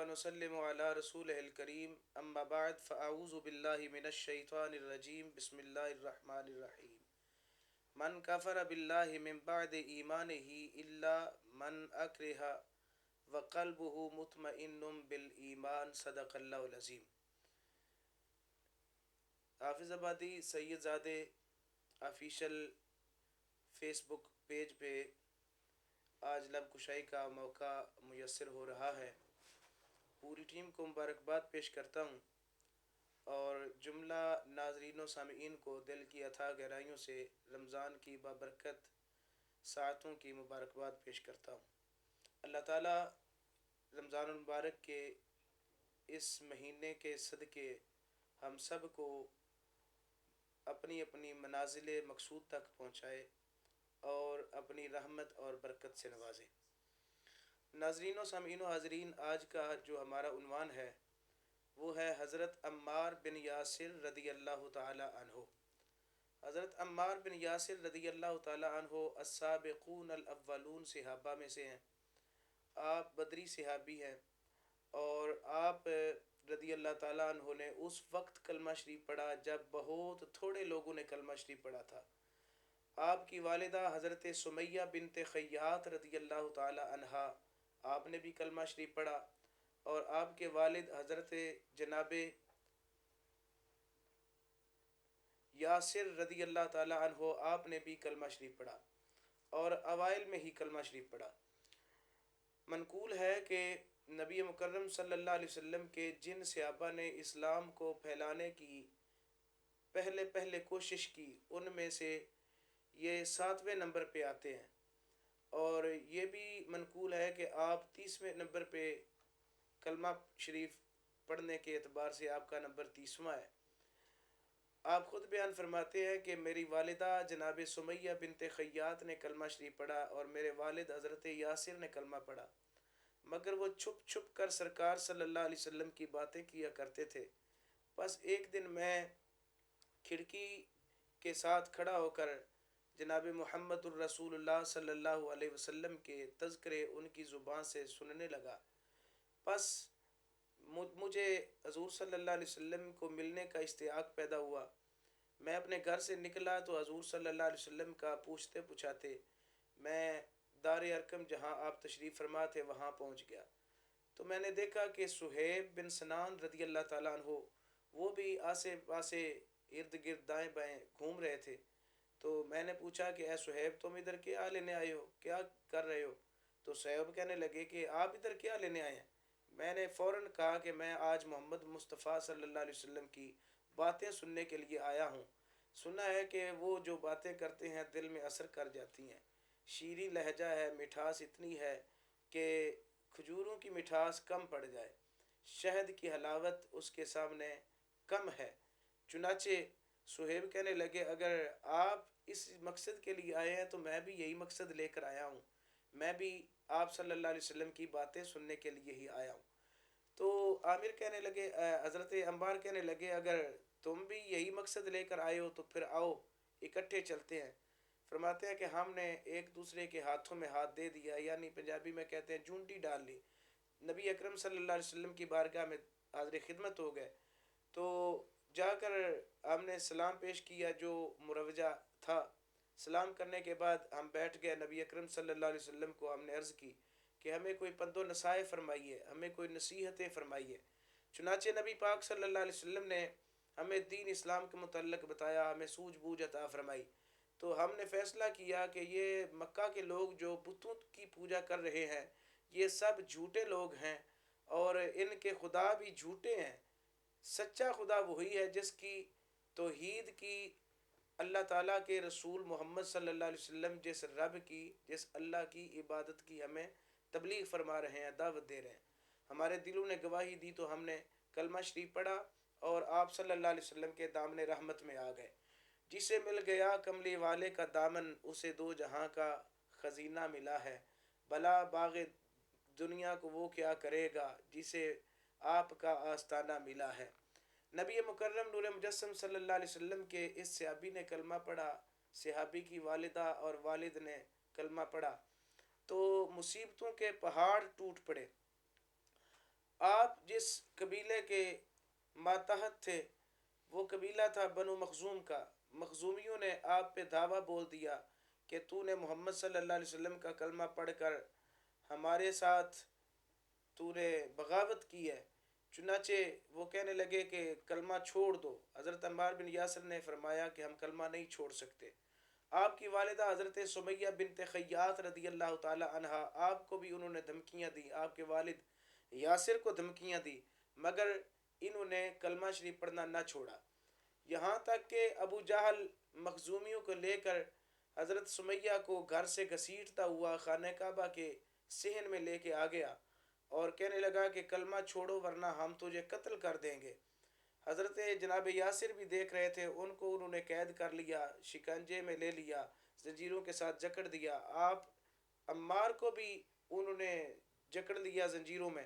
ونسلم علی رسول الکریم اما بعد فاعوذ باللہ من الشیطان الرجیم بسم اللہ الرحمن الرحیم من کفر باللہ من بعد ایمانہ الا من اکرہ وقلبہ مطمئن بالایمان صدق اللہ العظیم۔ حافظ آبادی سید زادے آفیشل فیس بک پیج پہ آج لب کشائی کا موقع میسر ہو رہا ہے۔ پوری ٹیم کو مبارکباد پیش کرتا ہوں اور جملہ ناظرین و سامعین کو دل کی اتھاہ گہرائیوں سے رمضان کی بابرکت ساعتوں کی مبارکباد پیش کرتا ہوں۔ اللہ تعالیٰ رمضان المبارک کے اس مہینے کے صدقے ہم سب کو اپنی اپنی منازل مقصود تک پہنچائے اور اپنی رحمت اور برکت سے نوازے۔ ناظرین و سامعین و حاضرین، آج کا جو ہمارا عنوان ہے وہ ہے حضرت عمار بن یاسر رضی اللہ تعالی عنہ۔ حضرت عمار بن یاسر رضی اللہ تعالی عنہ السابقون الاولون صحابہ میں سے ہیں۔ آپ بدری صحابی ہیں اور آپ رضی اللہ تعالیٰ عنہ نے اس وقت کلمہ شریف پڑھا جب بہت تھوڑے لوگوں نے کلمہ شریف پڑھا تھا۔ آپ کی والدہ حضرت سمیہ بنت خیاط رضی اللہ تعالی عنہا، آپ نے بھی کلمہ شریف پڑھا، اور آپ کے والد حضرت جناب یاسر رضی اللہ تعالی عنہ، آپ نے بھی کلمہ شریف پڑھا اور اوائل میں ہی کلمہ شریف پڑھا۔ منقول ہے کہ نبی مکرم صلی اللہ علیہ وسلم کے جن صحابہ نے اسلام کو پھیلانے کی پہلے کوشش کی، ان میں سے یہ 7ویں نمبر پہ آتے ہیں، اور یہ بھی منقول ہے کہ آپ 30ویں نمبر پہ کلمہ شریف پڑھنے کے اعتبار سے آپ کا نمبر 30واں ہے۔ آپ خود بیان فرماتے ہیں کہ میری والدہ جناب سمیہ بنت خیاط نے کلمہ شریف پڑھا اور میرے والد حضرت یاسر نے کلمہ پڑھا، مگر وہ چھپ چھپ کر سرکار صلی اللہ علیہ وسلم کی باتیں کیا کرتے تھے۔ بس ایک دن میں کھڑکی کے ساتھ کھڑا ہو کر جناب محمد الرسول اللہ صلی اللہ علیہ وسلم کے تذکرے ان کی زبان سے سننے لگا۔ پس مجھے حضور صلی اللہ علیہ وسلم کو ملنے کا اشتیاق پیدا ہوا۔ میں اپنے گھر سے نکلا تو حضور صلی اللہ علیہ وسلم کا پوچھتے پوچھاتے میں دار ارقم جہاں آپ تشریف فرما تھے وہاں پہنچ گیا، تو میں نے دیکھا کہ صہیب بن سنان رضی اللہ تعالیٰ عنہ وہ بھی آسے پاسے ارد گرد دائیں بائیں گھوم رہے تھے۔ تو میں نے پوچھا کہ اے صہیب، تم ادھر کیا لینے آئے ہو، کیا کر رہے ہو؟ تو صہیب کہنے لگے کہ آپ ادھر کیا لینے آئے ہیں؟ میں نے فوراً کہا کہ میں آج محمد مصطفیٰ صلی اللہ علیہ وسلم کی باتیں سننے کے لیے آیا ہوں۔ سنا ہے کہ وہ جو باتیں کرتے ہیں دل میں اثر کر جاتی ہیں، شیریں لہجہ ہے، مٹھاس اتنی ہے کہ کھجوروں کی مٹھاس کم پڑ جائے، شہد کی حلاوت اس کے سامنے کم ہے۔ چنانچہ صہیب کہنے لگے اگر آپ اس مقصد کے لیے آئے ہیں تو میں بھی یہی مقصد لے کر آیا ہوں، میں بھی آپ صلی اللہ علیہ وسلم کی باتیں سننے کے لیے ہی آیا ہوں۔ تو عامر کہنے لگے، حضرت عمار کہنے لگے اگر تم بھی یہی مقصد لے کر آئے ہو تو پھر آؤ اکٹھے چلتے ہیں۔ فرماتے ہیں کہ ہم نے ایک دوسرے کے ہاتھوں میں ہاتھ دے دیا، یعنی پنجابی میں کہتے ہیں جونٹی ڈال لی، نبی اکرم صلی اللہ علیہ وسلم کی بارگاہ میں حاضر خدمت ہو گئے۔ تو جا کر ہم نے سلام پیش کیا جو مروجہ تھا۔ سلام کرنے کے بعد ہم بیٹھ گئے۔ نبی اکرم صلی اللہ علیہ وسلم کو ہم نے عرض کی کہ ہمیں کوئی پند و نصائح فرمائیے، ہمیں کوئی نصیحتیں فرمائیے۔ چنانچہ نبی پاک صلی اللہ علیہ وسلم نے ہمیں دین اسلام کے متعلق بتایا، ہمیں سوجھ بوجھ عطا فرمائی۔ تو ہم نے فیصلہ کیا کہ یہ مکہ کے لوگ جو بتوں کی پوجا کر رہے ہیں یہ سب جھوٹے لوگ ہیں اور ان کے خدا بھی جھوٹے ہیں۔ سچا خدا وہی ہے جس کی توحید کی اللہ تعالیٰ کے رسول محمد صلی اللہ علیہ وسلم جس رب کی، جس اللہ کی عبادت کی ہمیں تبلیغ فرما رہے ہیں، دعوت دے رہے ہیں۔ ہمارے دلوں نے گواہی دی تو ہم نے کلمہ شریف پڑھا اور آپ صلی اللہ علیہ وسلم کے دامن رحمت میں آ گئے۔ جسے مل گیا کملی والے کا دامن، اسے دو جہاں کا خزینہ ملا ہے، بلا باغ دنیا کو وہ کیا کرے گا جسے آپ کا آستانہ ملا ہے۔ نبی مکرم نور مجسم صلی اللہ علیہ وسلم کے اس صحابی نے کلمہ پڑھا، صحابی کی والدہ اور والد نے کلمہ پڑھا تو مصیبتوں کے پہاڑ ٹوٹ پڑے۔ آپ جس قبیلے کے ماتحت تھے وہ قبیلہ تھا بنو مخزوم کا. مخزومیوں نے آپ پہ دعویٰ بول دیا کہ تو نے محمد صلی اللہ علیہ وسلم کا کلمہ پڑھ کر ہمارے ساتھ تو نے بغاوت کی ہے. چنانچہ وہ کہنے لگے کہ کلمہ چھوڑ دو. حضرت عمار بن یاسر نے فرمایا کہ ہم کلمہ نہیں چھوڑ سکتے. آپ کی والدہ حضرت سمیہ بنت خیاط رضی اللہ تعالی عنہا، آپ کو بھی انہوں نے دھمکیاں دی، آپ کے والد یاسر کو دھمکیاں دی، مگر انہوں نے کلمہ شریف پڑھنا نہ چھوڑا. یہاں تک کہ ابو جہل مخزومیوں کو لے کر حضرت سمیہ کو گھر سے گھسیٹتا ہوا خانہ کعبہ کے صحن میں لے کے آ گیا اور کہنے لگا کہ کلمہ چھوڑو ورنہ ہم تجھے قتل کر دیں گے. حضرت جناب یاسر بھی دیکھ رہے تھے. ان کو انہوں نے قید کر لیا، شکنجے میں لے لیا، زنجیروں کے ساتھ جکڑ دیا. آپ عمار کو بھی انہوں نے جکڑ لیا زنجیروں میں،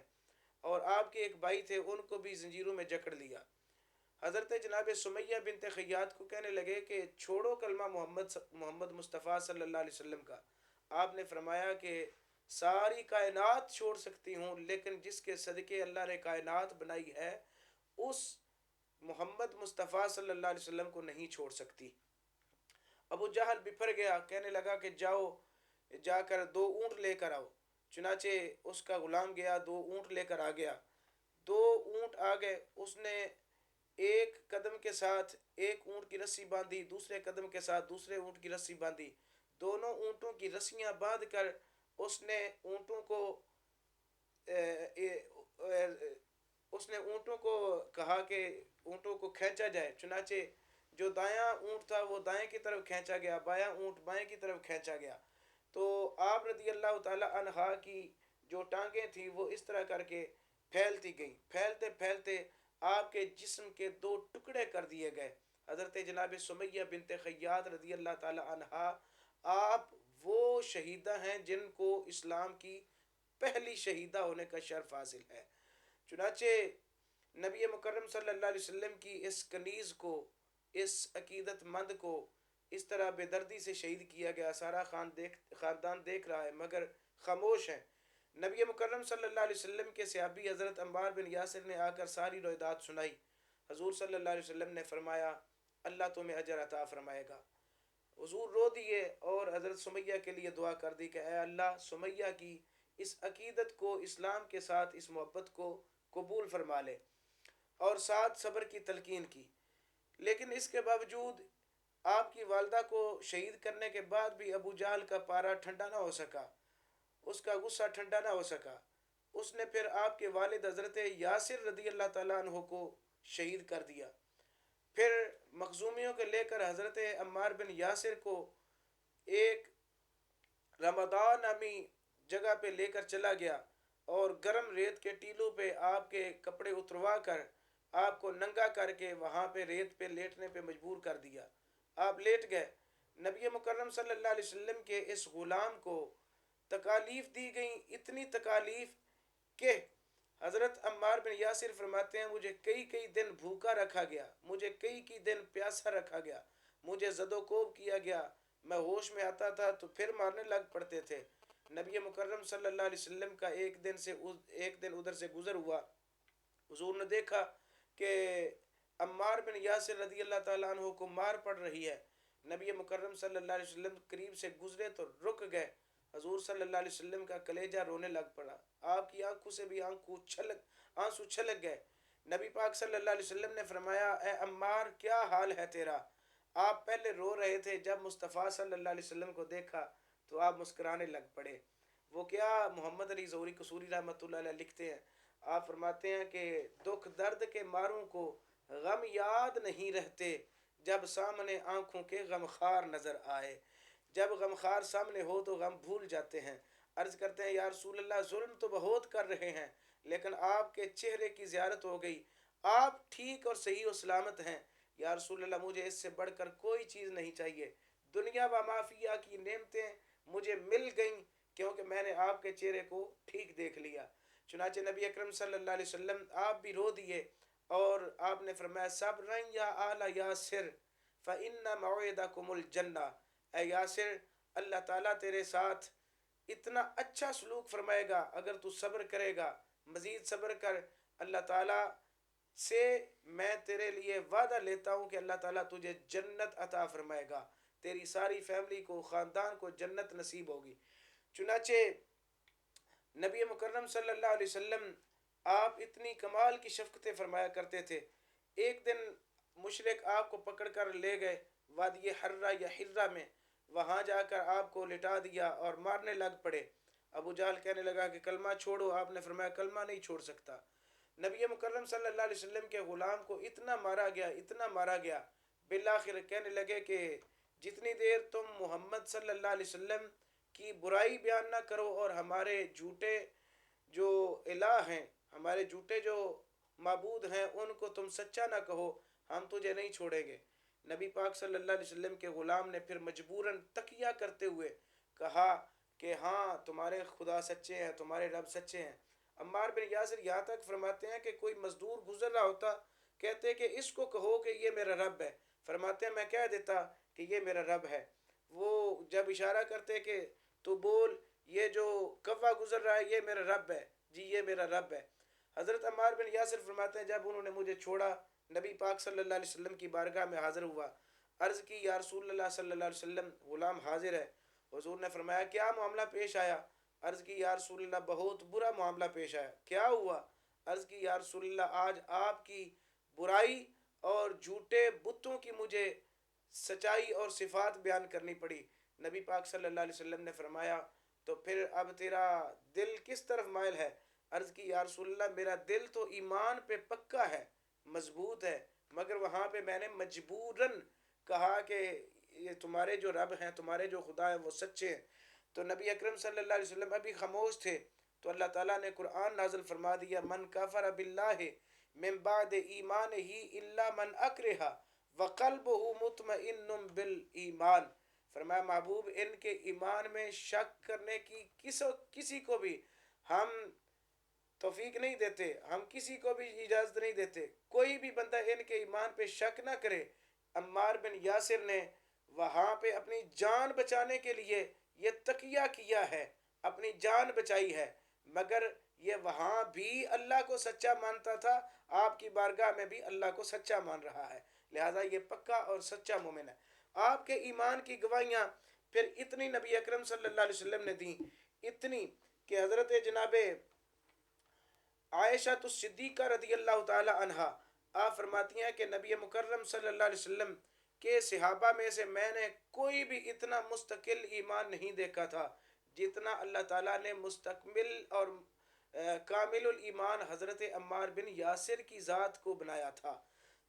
اور آپ کے ایک بھائی تھے ان کو بھی زنجیروں میں جکڑ لیا. حضرت جناب سمیہ بنت خیاط کو کہنے لگے کہ چھوڑو کلمہ محمد مصطفیٰ صلی اللہ علیہ وسلم کا. آپ نے فرمایا کہ ساری کائنات چھوڑ سکتی ہوں، لیکن جس کے صدقے اللہ نے کائنات بنائی ہے اس محمد مصطفیٰ صلی اللہ علیہ وسلم کو نہیں چھوڑ سکتی. ابو جہل بپھر گیا، کہنے لگا کہ جاؤ جا کر 2 اونٹ لے کر آؤ. چنانچہ اس کا غلام گیا، 2 اونٹ لے کر آ گیا. 2 اونٹ آ گئے. اس نے ایک قدم کے ساتھ ایک اونٹ کی رسی باندھی، دوسرے قدم کے ساتھ دوسرے اونٹ کی رسی باندھی. دونوں اونٹوں کی رسیاں باندھ کر اس نے اونٹوں کو اس نے اونٹوں کو کہا کہ اونٹوں کو کھینچا جائے. چنانچہ جو دایاں اونٹ تھا وہ دائیں کی طرف کھینچا گیا، بایاں اونٹ بائیں کی طرف کھینچا گیا. تو آپ رضی اللہ تعالی عنہا کی جو ٹانگیں تھیں وہ اس طرح کر کے پھیلتی گئیں. پھیلتے پھیلتے آپ کے جسم کے 2 ٹکڑے کر دیے گئے. حضرت جناب سمیہ بنت خیاط رضی اللہ تعالی عنہا آپ وہ شہیدہ ہیں جن کو اسلام کی پہلی شہیدہ ہونے کا شرف حاصل ہے. چنانچہ نبی مکرم صلی اللہ علیہ وسلم کی اس کنیز کو، اس عقیدت مند کو اس طرح بے دردی سے شہید کیا گیا. سارا خاندان دیکھ رہا ہے مگر خاموش ہیں. نبی مکرم صلی اللہ علیہ وسلم کے صحابی حضرت عمار بن یاسر نے آ کر ساری روایات سنائی. حضور صلی اللہ علیہ وسلم نے فرمایا اللہ تمہیں اجر عطا فرمائے گا. حضور رو دیے اور حضرت سمیہ کے لیے دعا کر دی کہ اے اللہ سمیہ کی اس عقیدت کو، اسلام کے ساتھ اس محبت کو قبول فرما لے، اور ساتھ صبر کی تلقین کی. لیکن اس کے باوجود آپ کی والدہ کو شہید کرنے کے بعد بھی ابو جہل کا پارا ٹھنڈا نہ ہو سکا، اس کا غصہ ٹھنڈا نہ ہو سکا. اس نے پھر آپ کے والد حضرت یاسر رضی اللہ تعالیٰ عنہ کو شہید کر دیا. پھر مخزومیوں کے لے کر حضرت عمار بن یاسر کو ایک رمضان نامی جگہ پہ لے کر چلا گیا اور گرم ریت کے ٹیلوں پہ آپ کے کپڑے اتروا کر آپ کو ننگا کر کے وہاں پہ ریت پہ لیٹنے پہ مجبور کر دیا. آپ لیٹ گئے. نبی مکرم صلی اللہ علیہ وسلم کے اس غلام کو تکالیف دی گئیں، اتنی تکالیف کہ حضرت عمار بن یاسر فرماتے ہیں مجھے کئی دن بھوکا رکھا گیا، مجھے کئی دن پیاسا رکھا گیا، مجھے زد و کوب کیا گیا. میں ہوش میں آتا تھا تو پھر مارنے لگ پڑتے تھے. نبی مکرم صلی اللہ علیہ وسلم کا ایک دن ادھر سے گزر ہوا. حضور نے دیکھا کہ عمار بن یاسر رضی اللہ تعالیٰ عنہ کو مار پڑ رہی ہے. نبی مکرم صلی اللہ علیہ وسلم قریب سے گزرے تو رک گئے. حضور صلی اللہ علیہ وسلم کا کلیجہ رونے لگ پڑا. آپ کی آنکھوں سے بھی آنسو چھلک گئے. نبی پاک صلی اللہ علیہ وسلم نے فرمایا اے عمار کیا حال ہے تیرا؟ آپ پہلے رو رہے تھے، جب مصطفیٰ صلی اللہ علیہ وسلم کو دیکھا تو آپ مسکرانے لگ پڑے. وہ کیا محمد علی ظہوری قصوری رحمۃ اللہ علیہ لکھتے ہیں، آپ فرماتے ہیں کہ دکھ درد کے ماروں کو غم یاد نہیں رہتے جب سامنے آنکھوں کے غمخوار نظر آئے. جب غمخوار سامنے ہو تو غم بھول جاتے ہیں. عرض کرتے ہیں یا رسول اللہ ظلم تو بہت کر رہے ہیں لیکن آپ کے چہرے کی زیارت ہو گئی، آپ ٹھیک اور صحیح و سلامت ہیں. یا رسول اللہ مجھے اس سے بڑھ کر کوئی چیز نہیں چاہیے. دنیا و مافیہ کی نعمتیں مجھے مل گئیں کیونکہ میں نے آپ کے چہرے کو ٹھیک دیکھ لیا. چنانچہ نبی اکرم صلی اللہ علیہ وسلم آپ بھی رو دیے اور آپ نے فرمایا صبرن یا آل یاسر فإن موعدکم الجنہ. اے یاسر اللہ تعالیٰ تیرے ساتھ اتنا اچھا سلوک فرمائے گا اگر تو صبر کرے گا، مزید صبر کر، اللہ تعالیٰ سے میں تیرے لیے وعدہ لیتا ہوں کہ اللہ تعالیٰ تجھے جنت عطا فرمائے گا، تیری ساری فیملی کو، خاندان کو جنت نصیب ہوگی۔ چنانچہ نبی مکرم صلی اللہ علیہ وسلم آپ اتنی کمال کی شفقتیں فرمایا کرتے تھے، ایک دن مشرک آپ کو پکڑ کر لے گئے وادی حرہ یا حرہ میں، وہاں جا کر آپ کو لٹا دیا اور مارنے لگ پڑے۔ ابو جہل کہنے لگا کہ کلمہ چھوڑو، آپ نے فرمایا کلمہ نہیں چھوڑ سکتا۔ نبی مکرم صلی اللہ علیہ وسلم کے غلام کو اتنا مارا گیا، اتنا مارا گیا، بالآخر کہنے لگے کہ جتنی دیر تم محمد صلی اللہ علیہ وسلم کی برائی بیان نہ کرو اور ہمارے جھوٹے جو الہ ہیں، ہمارے جھوٹے جو معبود ہیں، ان کو تم سچا نہ کہو، ہم تجھے نہیں چھوڑیں گے۔ نبی پاک صلی اللہ علیہ وسلم کے غلام نے پھر مجبوراً تقیہ کرتے ہوئے کہا کہ ہاں تمہارے خدا سچے ہیں، تمہارے رب سچے ہیں۔ عمار بن یاسر یہاں تک فرماتے ہیں کہ کوئی مزدور گزر رہا ہوتا، کہتے کہ اس کو کہو کہ یہ میرا رب ہے، فرماتے ہیں میں کہہ دیتا کہ یہ میرا رب ہے۔ وہ جب اشارہ کرتے کہ تو بول یہ جو کوا گزر رہا ہے یہ میرا رب ہے، جی یہ میرا رب ہے۔ حضرت عمار بن یاسر فرماتے ہیں جب انہوں نے مجھے چھوڑا، نبی پاک صلی اللہ علیہ وسلم کی بارگاہ میں حاضر ہوا، عرض کی یا رسول اللہ صلی اللہ علیہ وسلم غلام حاضر ہے۔ حضور نے فرمایا کیا معاملہ پیش آیا؟ عرض کی یا رسول اللہ بہت برا معاملہ پیش آیا۔ کیا ہوا؟ عرض کی یا رسول اللہ آج آپ کی برائی اور جھوٹے بتوں کی مجھے سچائی اور صفات بیان کرنی پڑی۔ نبی پاک صلی اللہ علیہ وسلم نے فرمایا تو پھر اب تیرا دل کس طرف مائل ہے؟ عرض کی یا رسول اللہ میرا دل تو ایمان پہ پکا ہے، مضبوط ہے، مگر وہاں پہ میں نے مجبوراً کہا کہ یہ تمہارے جو رب ہیں، تمہارے جو خدا ہیں وہ سچے ہیں۔ تو نبی اکرم صلی اللہ علیہ وسلم ابھی خاموش تھے تو اللہ تعالیٰ نے قرآن نازل فرما دیا، من کفر باللہ من بعد ایمانہ الا من اکرہ وقلبہ مطمئن بالایمان۔ فرمایا محبوب ان کے ایمان میں شک کرنے کی کسی کو بھی ہم توفیق نہیں دیتے، ہم کسی کو بھی اجازت نہیں دیتے، کوئی بھی بندہ ان کے ایمان پہ شک نہ کرے۔ عمار بن یاسر نے وہاں پہ اپنی جان بچانے کے لیے یہ تقیہ کیا ہے، اپنی جان بچائی ہے، مگر یہ وہاں بھی اللہ کو سچا مانتا تھا، آپ کی بارگاہ میں بھی اللہ کو سچا مان رہا ہے، لہذا یہ پکا اور سچا مومن ہے۔ آپ کے ایمان کی گواہیاں پھر اتنی نبی اکرم صلی اللہ علیہ وسلم نے دیں، اتنی کہ حضرت جناب عائشہ الصدیقہ رضی اللہ تعالی عنہا آپ فرماتی ہیں کہ نبی مکرم صلی اللہ علیہ وسلم کے صحابہ میں سے میں نے کوئی بھی اتنا مستقل ایمان نہیں دیکھا تھا جتنا اللہ تعالیٰ نے مستقبل اور کامل الایمان حضرت عمار بن یاسر کی ذات کو بنایا تھا۔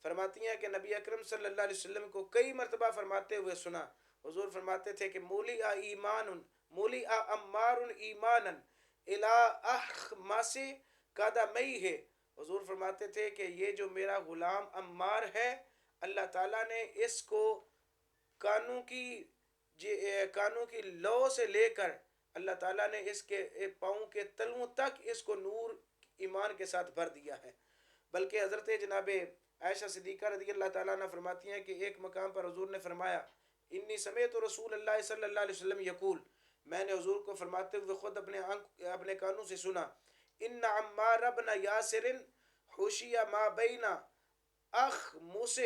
فرماتی ہیں کہ نبی اکرم صلی اللہ علیہ وسلم کو کئی مرتبہ فرماتے ہوئے سنا، حضور فرماتے تھے کہ مولی عمار ایمانا الی اخماس قدمی ہے۔ حضور فرماتے تھے کہ یہ جو میرا غلام عمار ہے، اللہ تعالیٰ نے اس کو کانوں کی لو سے لے کر اللہ تعالیٰ نے اس کے پاؤں کے تلوؤں تک اس کو نور ایمان کے ساتھ بھر دیا ہے۔ بلکہ حضرت جناب عائشہ صدیقہ رضی اللہ تعالیٰ عنہ فرماتی ہیں کہ ایک مقام پر حضور نے فرمایا انی سمعت رسول اللہ صلی اللہ علیہ وسلم یقول، میں نے حضور کو فرماتے ہوئے خود اپنے کانوں سے سنا، ان عمار ابن یاسر حشی ما بین اخمص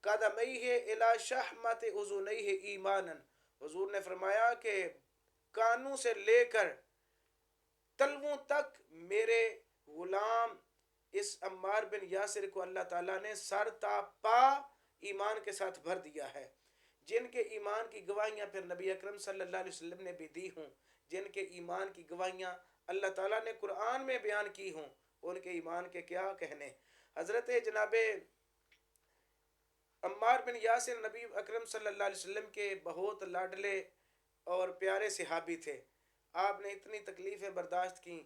قدمیہ الی شحمت اذنیہ ایمانا۔ حضور نے فرمایا کہ کانوں سے لے کر تلووں تک میرے غلام اس عمار بن یاسر کو اللہ تعالیٰ نے سر تا پا ایمان کے ساتھ بھر دیا ہے۔ جن کے ایمان کی گواہیاں پھر نبی اکرم صلی اللہ علیہ وسلم نے بھی دی ہوں، جن کے ایمان کی گواہیاں اللہ تعالیٰ نے قرآن میں بیان کی ہوں، ان کے ایمان کے کیا کہنے۔ حضرت جناب عمار بن یاسر نبی اکرم صلی اللہ علیہ وسلم کے بہت لاڈلے اور پیارے صحابی تھے۔ آپ نے اتنی تکلیفیں برداشت کی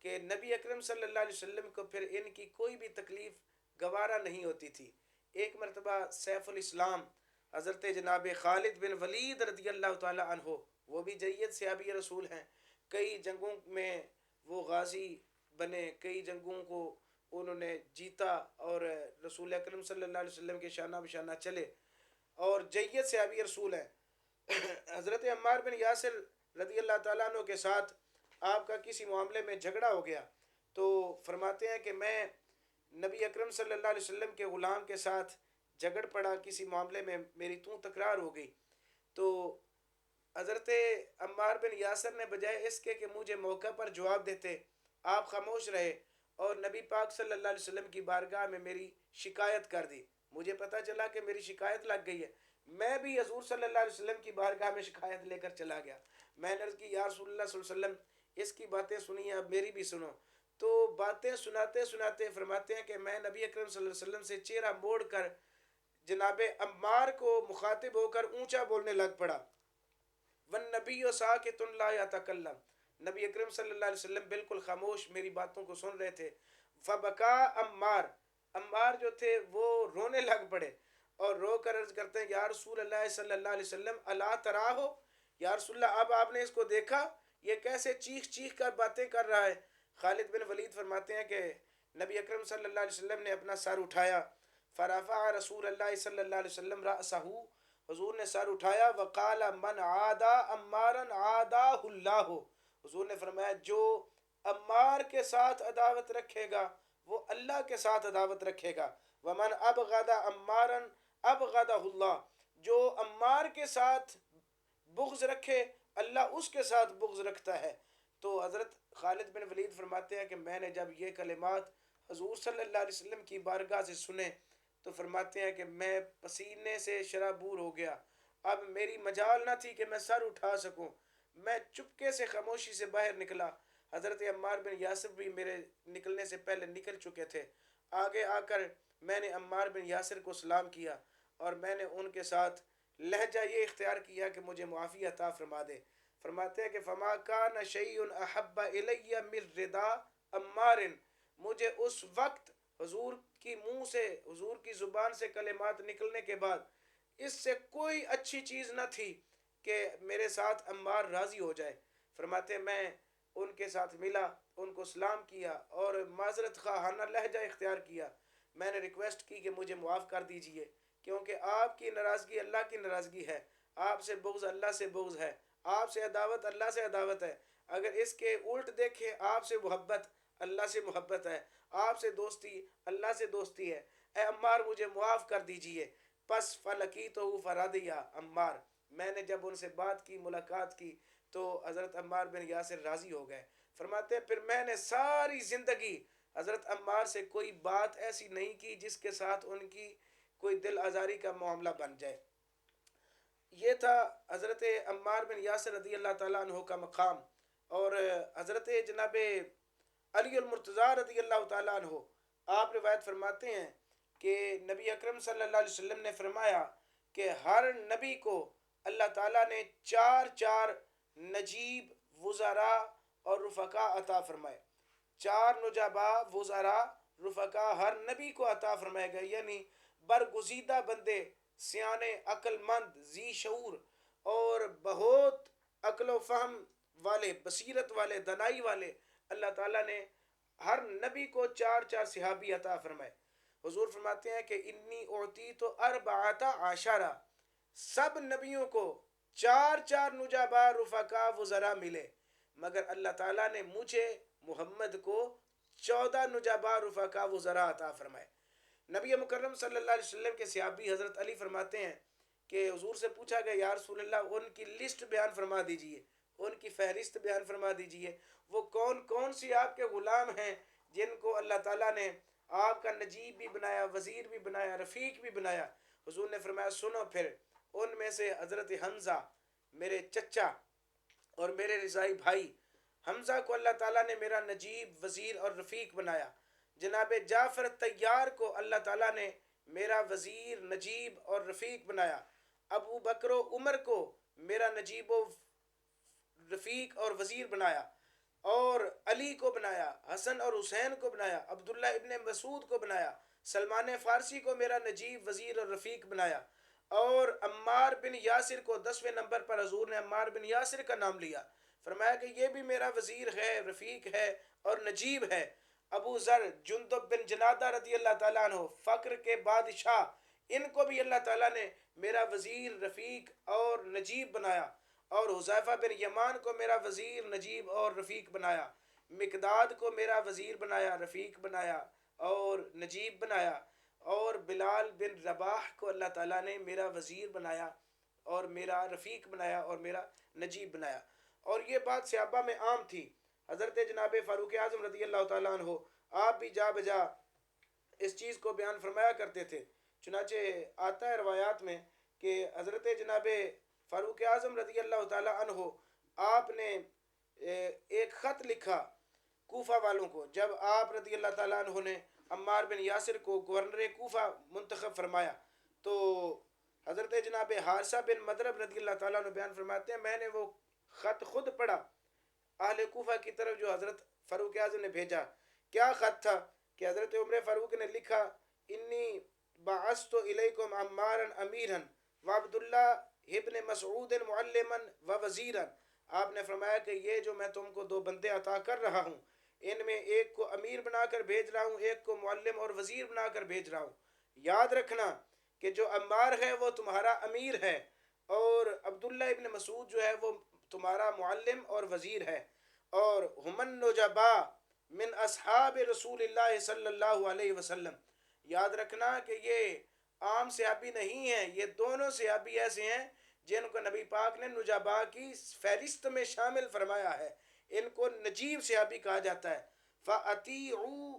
کہ نبی اکرم صلی اللہ علیہ وسلم کو پھر ان کی کوئی بھی تکلیف گوارا نہیں ہوتی تھی۔ ایک مرتبہ سیف الاسلام حضرت جناب خالد بن ولید رضی اللہ تعالی عنہ، وہ بھی جید صحابی رسول ہیں، کئی جنگوں میں وہ غازی بنے، کئی جنگوں کو انہوں نے جیتا اور رسول اکرم صلی اللہ علیہ وسلم کے شانہ بشانہ چلے اور جید صحابی رسول ہیں۔ حضرت عمار بن یاسر رضی اللہ تعالیٰ عنہ کے ساتھ آپ کا کسی معاملے میں جھگڑا ہو گیا، تو فرماتے ہیں کہ میں نبی اکرم صلی اللہ علیہ وسلم کے غلام کے ساتھ جھگڑ پڑا کسی معاملے میں، میری تکرار ہو گئی، تو حضرت عمار بن یاسر نے بجائے اس کے کہ مجھے موقع پر جواب دیتے، آپ خاموش رہے اور نبی پاک صلی اللہ علیہ وسلم کی بارگاہ میں میری شکایت کر دی۔ مجھے پتہ چلا کہ میری شکایت لگ گئی ہے، میں بھی حضور صلی اللہ علیہ وسلم کی بارگاہ میں شکایت لے کر چلا گیا۔ میں نے عرض کی یا رسول اللہ صلی اللہ علیہ وسلم اس کی باتیں سنی ہیں، اب میری بھی سنو۔ تو باتیں سناتے سناتے فرماتے ہیں کہ میں نبی اکرم صلی اللہ علیہ وسلم سے چہرہ موڑ کر جناب عمار کو مخاطب ہو کر اونچا بولنے لگ پڑا، والنبی ساکت لا یتکلم، نبی اکرم صلی اللہ علیہ وسلم بالکل خاموش میری باتوں کو سن رہے تھے۔ فبکا عمار، عمار جو تھے وہ رونے لگ پڑے اور رو کر عرض کرتے ہیں یا رسول اللہ صلی اللہ علیہ وسلم الا ترا ہو، یا رسول اللہ اب آپ نے اس کو دیکھا، یہ کیسے چیخ چیخ کر باتیں کر رہا ہے۔ خالد بن ولید فرماتے ہیں کہ نبی اکرم صلی اللہ علیہ وسلم نے اپنا سر اٹھایا، فرفع رسول اللہ صلی اللہ علیہ وسلم رأسہ، حضور نے سر اٹھایا، وقال من عادا عمارا عاداہ اللہ، حضور نے فرمایا جو عمار کے ساتھ عداوت رکھے گا وہ اللہ کے ساتھ عداوت رکھے گا، ومن ابغض عمارا ابغضہ اللہ، جو عمار کے ساتھ بغض رکھے اللہ اس کے ساتھ بغض رکھتا ہے۔ تو حضرت خالد بن ولید فرماتے ہیں کہ میں نے جب یہ کلمات حضور صلی اللہ علیہ وسلم کی بارگاہ سے سنے تو فرماتے ہیں کہ میں پسینے سے شرابور ہو گیا، اب میری مجال نہ تھی کہ میں سر اٹھا سکوں، میں چپکے سے خاموشی سے باہر نکلا۔ حضرت عمار بن یاسر بھی میرے نکلنے سے پہلے نکل چکے تھے۔ آگے آ کر میں نے عمار بن یاسر کو سلام کیا اور میں نے ان کے ساتھ لہجہ یہ اختیار کیا کہ مجھے معافی عطا فرما دے۔ فرماتے ہیں کہ فما کان شیء احب الی من رضا عمار، مجھے اس وقت حضور کی منہ سے، حضور کی زبان سے کلمات نکلنے کے بعد اس سے کوئی اچھی چیز نہ تھی کہ میرے ساتھ عمار راضی ہو جائے۔ فرماتے میں ان کے ساتھ ملا، ان کو سلام کیا اور معذرت خواہانہ لہجہ اختیار کیا، میں نے ریکویسٹ کی کہ مجھے معاف کر دیجئے، کیونکہ آپ کی ناراضگی اللہ کی ناراضگی ہے، آپ سے بغض اللہ سے بغض ہے، آپ سے عداوت اللہ سے عداوت ہے، اگر اس کے الٹ دیکھیں آپ سے محبت اللہ سے محبت ہے، آپ سے دوستی اللہ سے دوستی ہے، اے عمار مجھے معاف کر دیجئے۔ پس فلقیتہ فرضیہ عمار، میں نے جب ان سے بات کی، ملاقات کی، تو حضرت عمار بن یاسر راضی ہو گئے۔ فرماتے ہیں پھر میں نے ساری زندگی حضرت عمار سے کوئی بات ایسی نہیں کی جس کے ساتھ ان کی کوئی دل آزاری کا معاملہ بن جائے۔ یہ تھا حضرت عمار بن یاسر رضی اللہ تعالیٰ عنہ کا مقام۔ اور حضرت جناب علی المرتضیٰ رضی اللہ تعالیٰ عنہ، آپ روایت فرماتے ہیں کہ نبی اکرم صلی اللہ علیہ وسلم نے فرمایا کہ ہر نبی کو اللہ تعالیٰ نے چار چار نجیب، وزراء اور رفقا عطا فرمائے، چار نجابا، وزراء، رفقا ہر نبی کو عطا فرمائے گئے، یعنی برگزیدہ بندے، سیانے، عقل مند، ذی شعور اور بہت عقل و فہم والے، بصیرت والے، دانائی والے، اللہ تعالیٰ نے ہر نبی کو چار چار صحابی عطا فرمائے۔ حضور فرماتے ہیں کہ انی اعطیت اربعۃ عشرہ، سب نبیوں کو چار چار نجابا، رفقا، وزراء ملے، مگر اللہ تعالیٰ نے مجھے محمد کو 14 نجابا، رفقا، وزراء عطا فرمائے۔ نبی مکرم صلی اللہ علیہ وسلم کے صحابی حضرت علی فرماتے ہیں کہ حضور سے پوچھا گیا یا رسول اللہ ان کی لسٹ بیان فرما دیجئے، ان کی فہرست بیان فرما دیجئے، وہ کون کون سی آپ کے غلام ہیں جن کو اللہ تعالیٰ نے آپ کا نجیب بھی بنایا، وزیر بھی بنایا، رفیق بھی بنایا۔ حضور نے فرمایا سنو پھر، ان میں سے حضرت حمزہ میرے چچا اور میرے رضائی بھائی، حمزہ کو اللہ تعالیٰ نے میرا نجیب، وزیر اور رفیق بنایا۔ جناب جعفر طیار کو اللہ تعالیٰ نے میرا وزیر، نجیب اور رفیق بنایا۔ ابو بکر و عمر کو میرا نجیب و رفیق اور وزیر بنایا، اور علی کو بنایا، حسن اور حسین کو بنایا، عبداللہ ابن مسعود کو بنایا، سلمان فارسی کو میرا نجیب، وزیر اور رفیق بنایا، اور عمار بن یاسر کو 10ویں نمبر پر حضور نے عمار بن یاسر کا نام لیا، فرمایا کہ یہ بھی میرا وزیر ہے، رفیق ہے اور نجیب ہے۔ ابو ذر جندب بن جنادہ رضی اللہ تعالیٰ عنہ، فقر کے بادشاہ، ان کو بھی اللہ تعالیٰ نے میرا وزیر، رفیق اور نجیب بنایا، اور حذیفہ بن یمان کو میرا وزیر، نجیب اور رفیق بنایا۔ مقداد کو میرا وزیر بنایا، رفیق بنایا اور نجیب بنایا، اور بلال بن رباح کو اللہ تعالیٰ نے میرا وزیر بنایا اور میرا رفیق بنایا اور میرا نجیب بنایا۔ اور یہ بات صحابہ میں عام تھی۔ حضرت جناب فاروق اعظم رضی اللہ تعالیٰ عنہ آپ بھی جا بجا اس چیز کو بیان فرمایا کرتے تھے۔ چنانچہ آتا ہے روایات میں کہ حضرت جناب فاروق اعظم رضی اللہ تعالیٰ عنہ آپ نے ایک خط لکھا کوفہ والوں کو، جب آپ رضی اللہ تعالیٰ عنہ نے عمار بن یاسر کو گورنر کوفہ منتخب فرمایا، تو حضرت جناب حارثہ بن مضرب رضی اللہ تعالیٰ عنہ بیان فرماتے ہیں میں نے وہ خط خود پڑھا اہل کوفہ کی طرف جو حضرت فاروق اعظم نے بھیجا۔ کیا خط تھا کہ حضرت عمر فاروق نے لکھا انی بعثت الیکم عمارا امیرا وعبداللہ ابن مسعود معلما ووزیرا۔ آپ نے فرمایا کہ یہ جو میں تم کو دو بندے عطا کر رہا ہوں، ان میں ایک کو امیر بنا کر بھیج رہا ہوں، ایک کو معلم اور وزیر بنا کر بھیج رہا ہوں۔ یاد رکھنا کہ جو عمار ہے وہ تمہارا امیر ہے، اور عبداللہ ابن مسعود جو ہے وہ تمہارا معلم اور وزیر ہے، اور ہمن نجبا من اصحاب رسول اللہ صلی اللہ علیہ وسلم۔ یاد رکھنا کہ یہ عام صحابی نہیں ہیں، یہ دونوں صحابی ایسے ہیں جن کو نبی پاک نے نجبا کی فہرست میں شامل فرمایا ہے، ان کو نجیب صحابی کہا جاتا ہے۔ فَأَطِيعُوا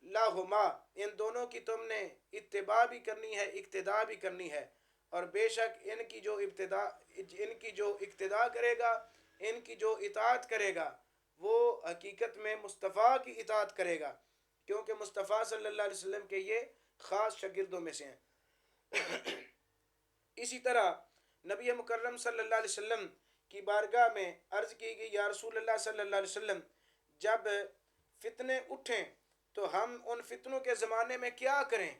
لَهُمَا، ان دونوں کی تم نے اتباع بھی کرنی ہے، اقتداء بھی کرنی ہے، اور بے شک ان کی جو اقتداء کرے گا، ان کی جو اطاعت کرے گا، وہ حقیقت میں مصطفیٰ کی اطاعت کرے گا، کیونکہ مصطفیٰ صلی اللہ علیہ وسلم کے یہ خاص شاگردوں میں سے ہیں۔ اسی طرح نبی مکرم صلی اللہ علیہ وسلم کی بارگاہ میں عرض کی گئی یا رسول اللہ صلی اللہ علیہ وسلم جب فتنے اٹھیں تو ہم ان فتنوں کے زمانے میں کیا کریں،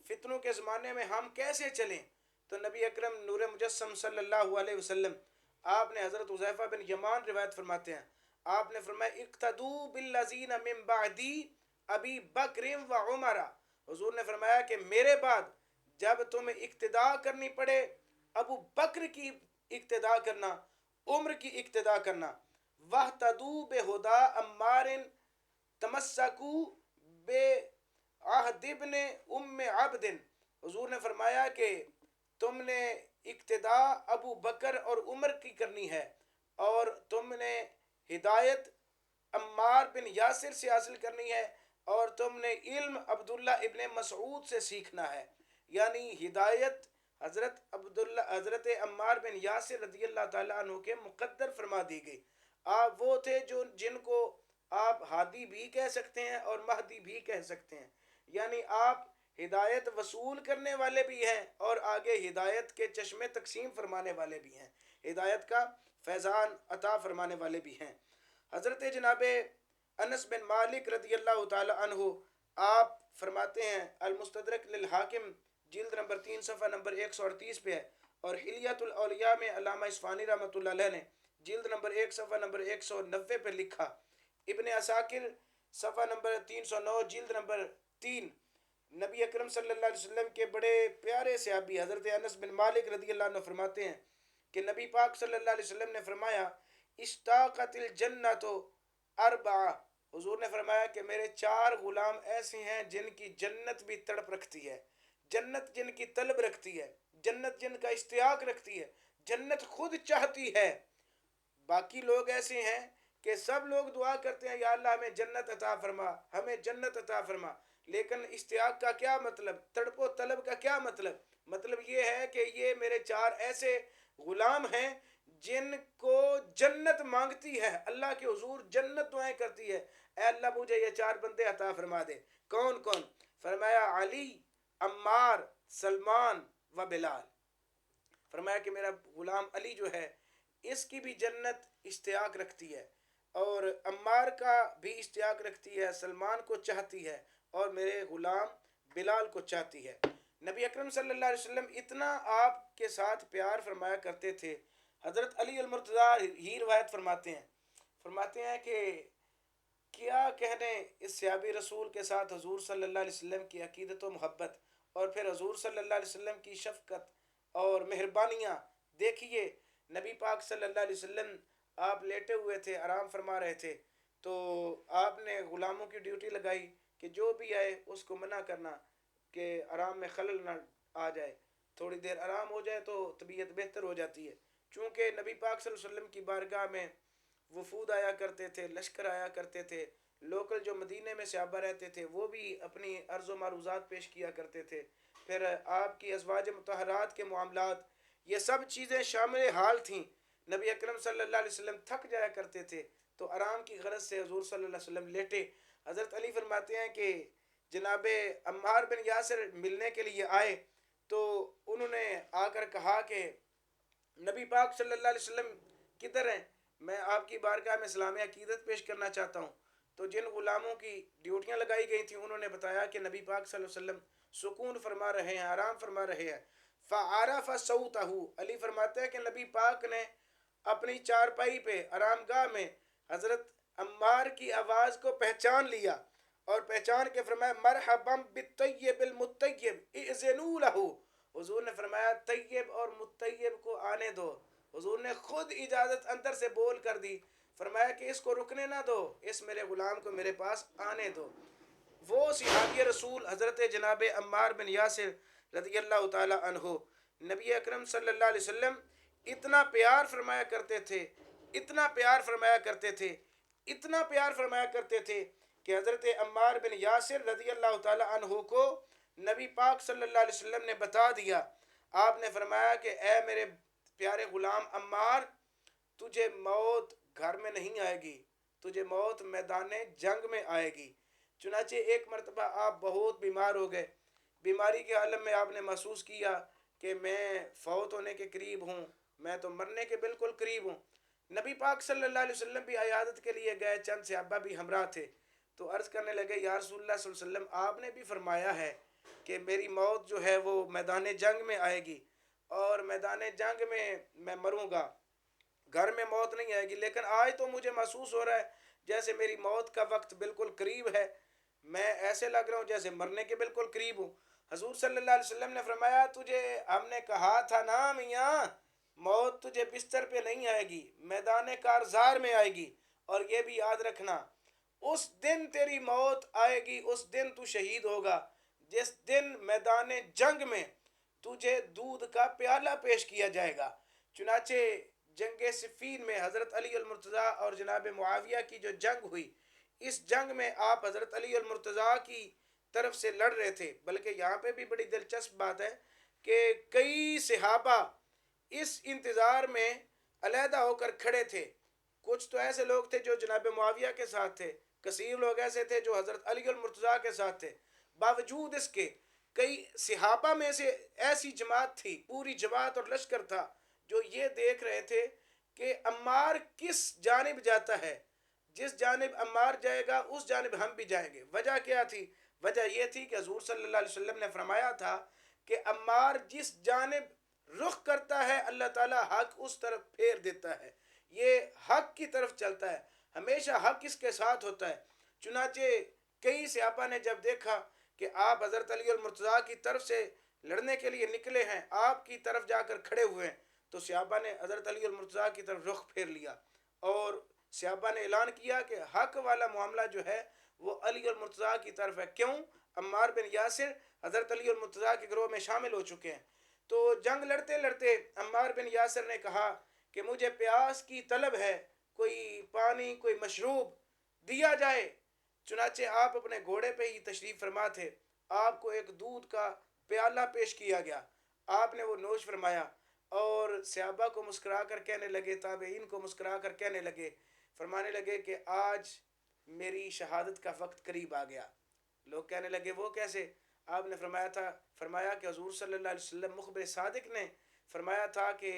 فتنوں کے زمانے میں ہم کیسے چلیں؟ تو نبی اکرم نور مجسم صلی اللہ علیہ وسلم آپ نے حضرت حذیفہ بن یمان روایت فرماتے ہیں، آپ نے فرمایا اقتدوا بالذین من بعدی ابی بکر و عمر۔ حضور نے فرمایا کہ میرے بعد جب تمہیں اقتداء کرنی پڑے، ابو بکر کی اقتداء کرنا، عمر کی اقتداء کرنا۔ وَاهْتَدُوا بِهُدَىٰ عَمَّارٍ تَمَسَّكُوا بِعَهْدِ ابْنِ أُمِّ عَبْدٍ۔ حضور نے فرمایا کہ تم نے اقتداء ابو بکر اور عمر کی کرنی ہے، اور تم نے ہدایت عمار بن یاسر سے حاصل کرنی ہے، اور تم نے علم عبداللہ ابن مسعود سے سیکھنا ہے۔ یعنی ہدایت حضرت عمار بن یاسر رضی اللہ تعالیٰ عنہ کے مقدر فرما دی گئی۔ آپ وہ تھے جن کو آپ ہادی بھی کہہ سکتے ہیں اور مہدی بھی کہہ سکتے ہیں، یعنی آپ ہدایت وصول کرنے والے بھی ہیں اور آگے ہدایت کے چشمے تقسیم فرمانے والے بھی ہیں، ہدایت کا فیضان عطا فرمانے والے بھی ہیں۔ حضرت جناب انس بن مالک رضی اللہ تعالی عنہ آپ فرماتے ہیں المستدرک للحاکم جلد نمبر 3 صفحہ نمبر 138 پہ ہے، اور حلیت الاولیاء میں علامہ اصفہانی رحمۃ اللہ علیہ نے جلد نمبر 1 صفحہ نمبر 190 پہ لکھا۔ ابن عساکر صفحہ نمبر 309 جلد نمبر 3، نبی اکرم صلی اللہ علیہ وسلم کے بڑے پیارے صحابی حضرت انس بن مالک رضی اللہ عنہ فرماتے ہیں کہ نبی پاک صلی اللہ علیہ وسلم نے فرمایا اشتاقت الجنت اربعہ۔ حضور نے فرمایا کہ میرے 4 غلام ایسے ہیں جن کی جنت بھی تڑپ رکھتی ہے، جنت جن کی طلب رکھتی ہے، جنت جن کا اشتیاق رکھتی ہے، جنت خود چاہتی ہے۔ باقی لوگ ایسے ہیں کہ سب لوگ دعا کرتے ہیں یا اللہ ہمیں جنت عطا فرما، ہمیں جنت عطا فرما، لیکن اشتیاق کا کیا مطلب، تڑپ و طلب کا کیا مطلب یہ ہے کہ یہ میرے 4 ایسے غلام ہیں جن کو جنت مانگتی ہے، اللہ کے حضور جنت دعائیں کرتی ہے، اے اللہ مجھے یہ 4 بندے عطا فرما دے۔ کون کون؟ فرمایا علی، عمار، سلمان و بلال۔ فرمایا کہ میرا غلام علی جو ہے اس کی بھی جنت اشتیاق رکھتی ہے، اور عمار کا بھی اشتیاق رکھتی ہے، سلمان کو چاہتی ہے، اور میرے غلام بلال کو چاہتی ہے۔ نبی اکرم صلی اللہ علیہ وسلم اتنا آپ کے ساتھ پیار فرمایا کرتے تھے۔ حضرت علی المرتضیٰ ہی روایت فرماتے ہیں کہ کیا کہنے اس صحابی رسول کے ساتھ حضور صلی اللہ علیہ وسلم کی عقیدت و محبت، اور پھر حضور صلی اللہ علیہ وسلم کی شفقت اور مہربانیاں دیکھیے۔ نبی پاک صلی اللہ علیہ وسلم آپ لیٹے ہوئے تھے، آرام فرما رہے تھے، تو آپ نے غلاموں کی ڈیوٹی لگائی کہ جو بھی آئے اس کو منع کرنا کہ آرام میں خلل نہ آ جائے، تھوڑی دیر آرام ہو جائے تو طبیعت بہتر ہو جاتی ہے۔ چونکہ نبی پاک صلی اللہ علیہ وسلم کی بارگاہ میں وفود آیا کرتے تھے، لشکر آیا کرتے تھے، لوکل جو مدینے میں صحابہ رہتے تھے وہ بھی اپنی عرض و معروضات پیش کیا کرتے تھے، پھر آپ کی ازواج مطہرات کے معاملات، یہ سب چیزیں شامل حال تھیں۔ نبی اکرم صلی اللہ علیہ وسلم تھک جایا کرتے تھے تو آرام کی غرض سے حضور صلی اللہ علیہ وسلم لیٹے۔ حضرت علی فرماتے ہیں کہ جناب عمار بن یاسر ملنے کے لیے آئے تو انہوں نے آ کر کہا کہ نبی پاک صلی اللہ علیہ وسلم کدھر ہیں، میں آپ کی بارگاہ میں اسلام عقیدت پیش کرنا چاہتا ہوں۔ تو جن غلاموں کی ڈیوٹیاں لگائی گئی تھیں انہوں نے بتایا کہ نبی پاک صلی اللہ علیہ وسلم سکون فرما رہے ہیں، آرام فرما رہے ہیں۔ فعرف صوتہ، علی فرماتے ہیں کہ نبی پاک نے اپنی چارپائی پہ آرام گاہ میں حضرت عمار کی آواز کو پہچان لیا اور پہچان کے فرمایا مرحبا بالطیب المطیب اذنوا لہ، حضور نے فرمایا طیب اور مطیب کو آنے دو۔ حضور نے خود اجازت اندر سے بول کر دی، فرمایا کہ اس کو رکنے نہ دو، اس میرے غلام کو میرے پاس آنے دو۔ وہ صحابی رسول حضرت جناب عمار بن یاسر رضی اللہ تعالی عنہ، نبی اکرم صلی اللہ علیہ وسلم اتنا پیار فرمایا کرتے تھے، اتنا پیار فرمایا کرتے تھے، اتنا پیار فرمایا کرتے تھے کہ حضرت عمار بن یاسر رضی اللہ تعالی عنہ کو نبی پاک صلی اللہ علیہ وسلم نے بتا دیا۔ آپ نے فرمایا کہ اے میرے پیارے غلام عمار، تجھے موت گھر میں نہیں آئے گی، تجھے موت میدان جنگ میں آئے گی۔ چنانچہ ایک مرتبہ آپ بہت بیمار ہو گئے، بیماری کے عالم میں آپ نے محسوس کیا کہ میں فوت ہونے کے قریب ہوں، میں تو مرنے کے بالکل قریب ہوں۔ نبی پاک صلی اللہ علیہ وسلم بھی عیادت کے لیے گئے، چند صحابہ بھی ہمراہ تھے، تو عرض کرنے لگے یا رسول اللہ صلی اللہ علیہ وسلم آپ نے بھی فرمایا ہے کہ میری موت جو ہے وہ میدان جنگ میں آئے گی اور میدان جنگ میں مروں گا، گھر میں موت نہیں آئے گی، لیکن آج تو مجھے محسوس ہو رہا ہے جیسے میری موت کا وقت بالکل قریب ہے، میں ایسے لگ رہا ہوں جیسے مرنے کے بالکل قریب ہوں۔ حضور صلی اللہ علیہ وسلم نے فرمایا تجھے ہم نے کہا تھا نا میاں، موت تجھے بستر پہ نہیں آئے گی، میدان کارزار میں آئے گی، اور یہ بھی یاد رکھنا اس دن تیری موت آئے گی، اس دن تو شہید ہوگا جس دن میدان جنگ میں تجھے دودھ کا پیالہ پیش کیا جائے گا۔ چنانچہ جنگ صفین میں حضرت علی المرتضیٰ اور جناب معاویہ کی جو جنگ ہوئی، اس جنگ میں آپ حضرت علی المرتضیٰ کی طرف سے لڑ رہے تھے، بلکہ یہاں پہ بھی بڑی دلچسپ بات ہے کہ کئی صحابہ اس انتظار میں علیحدہ ہو کر کھڑے تھے۔ کچھ تو ایسے لوگ تھے جو جناب معاویہ کے ساتھ تھے، کثیر لوگ ایسے تھے جو حضرت علی المرتضیٰ کے ساتھ تھے۔ باوجود اس کے کئی صحابہ میں سے ایسی جماعت تھی، پوری جماعت اور لشکر تھا، جو یہ دیکھ رہے تھے کہ عمار کس جانب جاتا ہے، جس جانب عمار جائے گا اس جانب ہم بھی جائیں گے۔ وجہ کیا تھی؟ وجہ یہ تھی کہ حضور صلی اللہ علیہ وسلم نے فرمایا تھا کہ عمار جس جانب رخ کرتا ہے اللہ تعالیٰ حق اس طرف پھیر دیتا ہے، یہ حق کی طرف چلتا ہے، ہمیشہ حق اس کے ساتھ ہوتا ہے۔ چنانچہ کئی صحابہ نے جب دیکھا کہ آپ حضرت علی المرتضیٰ کی طرف سے لڑنے کے لیے نکلے ہیں، آپ کی طرف جا کر کھڑے ہوئے ہیں، تو صحابہ نے حضرت علی المرتضیٰ کی طرف رخ پھیر لیا اور صحابہ نے اعلان کیا کہ حق والا معاملہ جو ہے وہ علی المرتضیٰ کی طرف ہے۔ کیوں؟ عمار بن یاسر حضرت علی المرتضیٰ کے گروہ میں شامل ہو چکے ہیں۔ تو جنگ لڑتے لڑتے عمار بن یاسر نے کہا کہ مجھے پیاس کی طلب ہے، کوئی پانی کوئی مشروب دیا جائے۔ چنانچہ آپ اپنے گھوڑے پہ ہی تشریف فرما تھے، آپ کو ایک دودھ کا پیالہ پیش کیا گیا، آپ نے وہ نوش فرمایا اور صحابہ کو مسکرا کر کہنے لگے، تابعین کو مسکرا کر کہنے لگے، فرمانے لگے کہ آج میری شہادت کا وقت قریب آ گیا۔ لوگ کہنے لگے وہ کیسے؟ آپ نے فرمایا کہ حضور صلی اللہ علیہ وسلم مخبر صادق نے فرمایا تھا کہ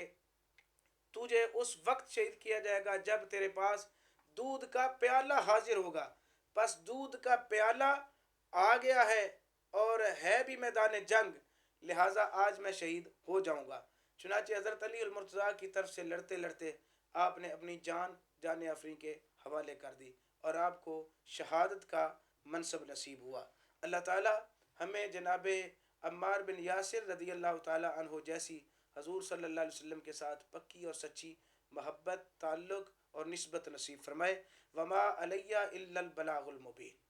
تجھے اس وقت شہید کیا جائے گا جب تیرے پاس دودھ کا پیالہ حاضر ہوگا۔ پس دودھ کا پیالہ آ گیا ہے اور ہے بھی میدان جنگ، لہٰذا آج میں شہید ہو جاؤں گا۔ چنانچہ حضرت علی المرتضیٰ کی طرف سے لڑتے لڑتے آپ نے اپنی جان آفرین کے حوالے کر دی اور آپ کو شہادت کا منصب نصیب ہوا۔ اللہ تعالی ہمیں جناب عمار بن یاسر رضی اللہ تعالی عنہ جیسی حضور صلی اللہ علیہ وسلم کے ساتھ پکی اور سچی محبت، تعلق اور نسبت نصیب فرمائے۔ وما علیہ الا البلاغ المبین۔